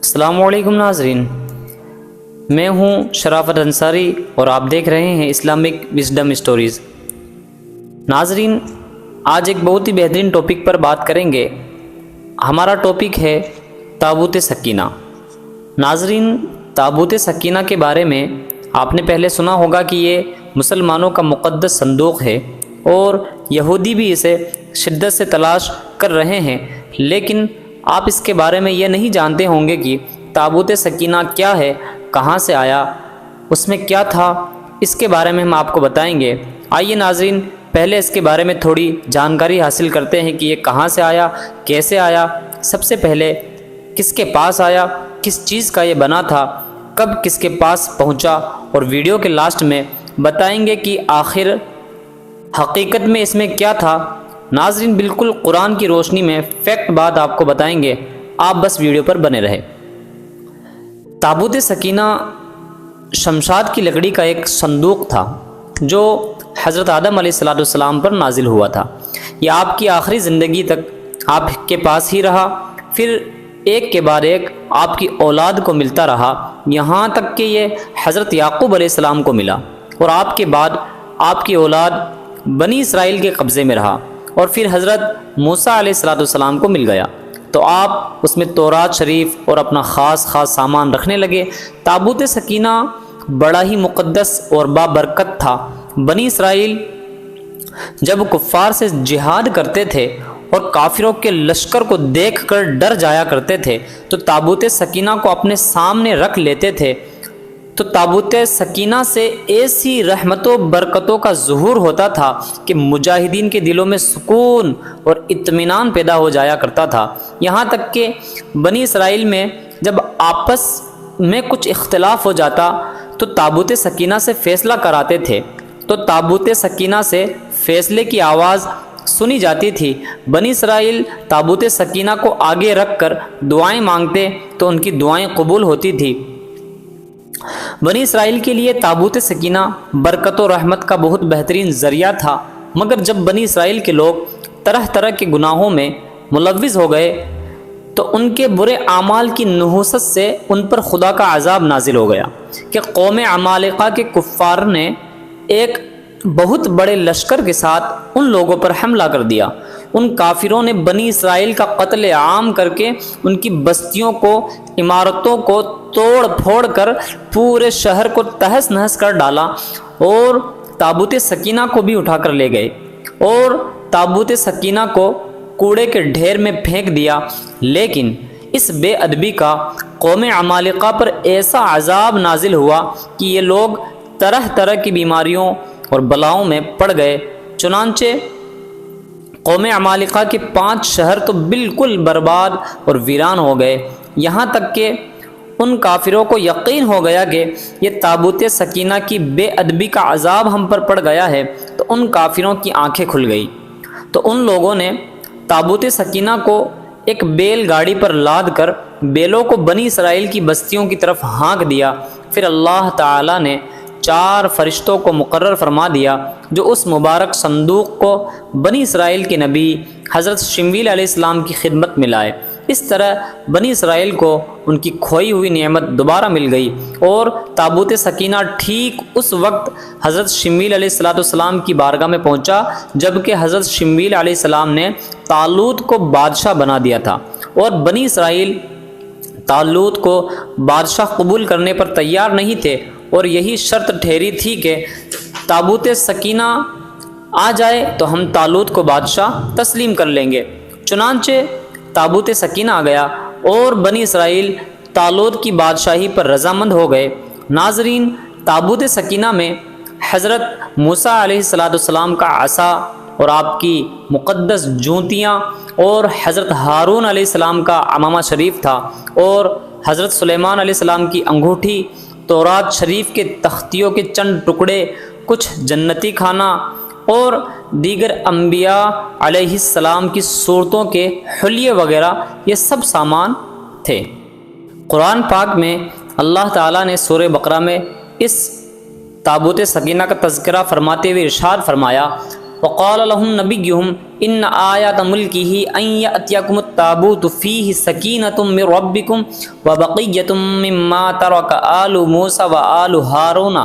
السلام علیکم ناظرین، میں ہوں شرافت انصاری اور آپ دیکھ رہے ہیں اسلامک وزڈم اسٹوریز۔ ناظرین، آج ایک بہت ہی بہترین ٹاپک پر بات کریں گے۔ ہمارا ٹاپک ہے تابوت سکینہ۔ ناظرین، تابوت سکینہ کے بارے میں آپ نے پہلے سنا ہوگا کہ یہ مسلمانوں کا مقدس صندوق ہے اور یہودی بھی اسے شدت سے تلاش کر رہے ہیں، لیکن آپ اس کے بارے میں یہ نہیں جانتے ہوں گے کہ تابوت سکینہ کیا ہے، کہاں سے آیا، اس میں کیا تھا۔ اس کے بارے میں ہم آپ کو بتائیں گے۔ آئیے ناظرین، پہلے اس کے بارے میں تھوڑی جانکاری حاصل کرتے ہیں کہ یہ کہاں سے آیا، کیسے آیا، سب سے پہلے کس کے پاس آیا، کس چیز کا یہ بنا تھا، کب کس کے پاس پہنچا، اور ویڈیو کے لاسٹ میں بتائیں گے کہ آخر حقیقت میں اس میں کیا تھا۔ ناظرین، بالکل قرآن کی روشنی میں فیکٹ بات آپ کو بتائیں گے، آپ بس ویڈیو پر بنے رہے۔ تابوت سکینہ شمشاد کی لکڑی کا ایک صندوق تھا جو حضرت آدم علیہ السلام پر نازل ہوا تھا۔ یہ آپ کی آخری زندگی تک آپ کے پاس ہی رہا، پھر ایک کے بعد ایک آپ کی اولاد کو ملتا رہا، یہاں تک کہ یہ حضرت یعقوب علیہ السلام کو ملا، اور آپ کے بعد آپ کی اولاد بنی اسرائیل کے قبضے میں رہا، اور پھر حضرت موسیٰ علیہ السلام کو مل گیا، تو آپ اس میں تورات شریف اور اپنا خاص سامان رکھنے لگے۔ تابوت سکینہ بڑا ہی مقدس اور بابرکت تھا۔ بنی اسرائیل جب کفار سے جہاد کرتے تھے اور کافروں کے لشکر کو دیکھ کر ڈر جایا کرتے تھے تو تابوت سکینہ کو اپنے سامنے رکھ لیتے تھے، تو تابوت سکینہ سے ایسی رحمت و برکتوں کا ظہور ہوتا تھا کہ مجاہدین کے دلوں میں سکون اور اطمینان پیدا ہو جایا کرتا تھا۔ یہاں تک کہ بنی اسرائیل میں جب آپس میں کچھ اختلاف ہو جاتا تو تابوت سکینہ سے فیصلہ کراتے تھے، تو تابوت سکینہ سے فیصلے کی آواز سنی جاتی تھی۔ بنی اسرائیل تابوت سکینہ کو آگے رکھ کر دعائیں مانگتے تو ان کی دعائیں قبول ہوتی تھی۔ بنی اسرائیل کے لیے تابوت سکینہ برکت و رحمت کا بہت بہترین ذریعہ تھا، مگر جب بنی اسرائیل کے لوگ طرح طرح کے گناہوں میں ملوث ہو گئے تو ان کے برے اعمال کی نحوست سے ان پر خدا کا عذاب نازل ہو گیا کہ قوم عمالقہ کے کفار نے ایک بہت بڑے لشکر کے ساتھ ان لوگوں پر حملہ کر دیا۔ ان کافروں نے بنی اسرائیل کا قتل عام کر کے ان کی بستیوں کو، عمارتوں کو توڑ پھوڑ کر پورے شہر کو تہس نہس کر ڈالا، اور تابوت سکینہ کو بھی اٹھا کر لے گئے اور تابوت سکینہ کو کوڑے کے ڈھیر میں پھینک دیا۔ لیکن اس بے ادبی کا قوم عمالقہ پر ایسا عذاب نازل ہوا کہ یہ لوگ طرح طرح کی بیماریوں اور بلاؤں میں پڑ گئے۔ چنانچہ قوم عمالقہ کے 5 شہر تو بالکل برباد اور ویران ہو گئے، یہاں تک کہ ان کافروں کو یقین ہو گیا کہ یہ تابوت سکینہ کی بے ادبی کا عذاب ہم پر پڑ گیا ہے، تو ان کافروں کی آنکھیں کھل گئی، تو ان لوگوں نے تابوت سکینہ کو ایک بیل گاڑی پر لاد کر بیلوں کو بنی اسرائیل کی بستیوں کی طرف ہانک دیا۔ پھر اللہ تعالیٰ نے 4 فرشتوں کو مقرر فرما دیا جو اس مبارک صندوق کو بنی اسرائیل کے نبی حضرت شمویل علیہ السلام کی خدمت میں لائے۔ اس طرح بنی اسرائیل کو ان کی کھوئی ہوئی نعمت دوبارہ مل گئی، اور تابوت سکینہ ٹھیک اس وقت حضرت شمویل علیہ السلام کی بارگاہ میں پہنچا جبکہ حضرت شمویل علیہ السلام نے طالوت کو بادشاہ بنا دیا تھا، اور بنی اسرائیل طالوت کو بادشاہ قبول کرنے پر تیار نہیں تھے، اور یہی شرط ٹھہری تھی کہ تابوت سکینہ آ جائے تو ہم طالوت کو بادشاہ تسلیم کر لیں گے۔ چنانچہ تابوت سکینہ آ گیا اور بنی اسرائیل طالوت کی بادشاہی پر رضامند ہو گئے۔ ناظرین، تابوت سکینہ میں حضرت موسیٰ علیہ السلام کا عصا اور آپ کی مقدس جوتیاں، اور حضرت ہارون علیہ السلام کا عمامہ شریف تھا، اور حضرت سلیمان علیہ السلام کی انگوٹھی، تورات شریف کے تختیوں کے چند ٹکڑے، کچھ جنتی کھانا اور دیگر انبیاء علیہ السلام کی صورتوں کے حلیے وغیرہ، یہ سب سامان تھے۔ قرآن پاک میں اللہ تعالیٰ نے سورہ بقرہ میں اس تابوت سکینہ کا تذکرہ فرماتے ہوئے ارشاد فرمایا، وقال لهم نبيهم ان آیات ملکہ ان یأتیکم التابوت فیہ سکینۃ من ربکم وبقیۃ مما ترک آل موسیٰ وآل ہارون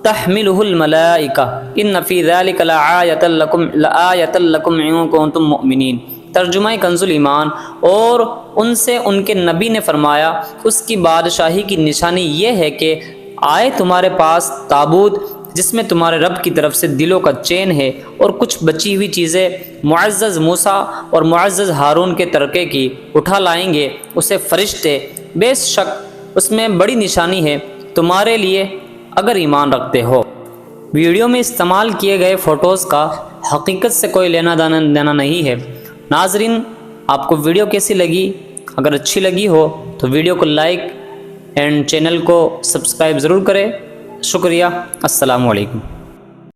تحملہ الملائکہ ان فی ذلک لآیۃ لکم ان کنتم مؤمنین۔ ترجمہ کنز الایمان۔ اور ان سے ان کے نبی نے فرمایا اس کی بادشاہی کی نشانی یہ ہے کہ آئے تمہارے پاس تابوت جس میں تمہارے رب کی طرف سے دلوں کا چین ہے اور کچھ بچی ہوئی چیزیں معزز موسیٰ اور معزز ہارون کے ترکے کی اٹھا لائیں گے اسے فرشتے، بے شک اس میں بڑی نشانی ہے تمہارے لیے اگر ایمان رکھتے ہو۔ ویڈیو میں استعمال کیے گئے فوٹوز کا حقیقت سے کوئی لینا دینا نہیں ہے۔ ناظرین، آپ کو ویڈیو کیسی لگی؟ اگر اچھی لگی ہو تو ویڈیو کو لائک اینڈ چینل کو سبسکرائب ضرور کریں۔ شکریہ۔ السلام علیکم۔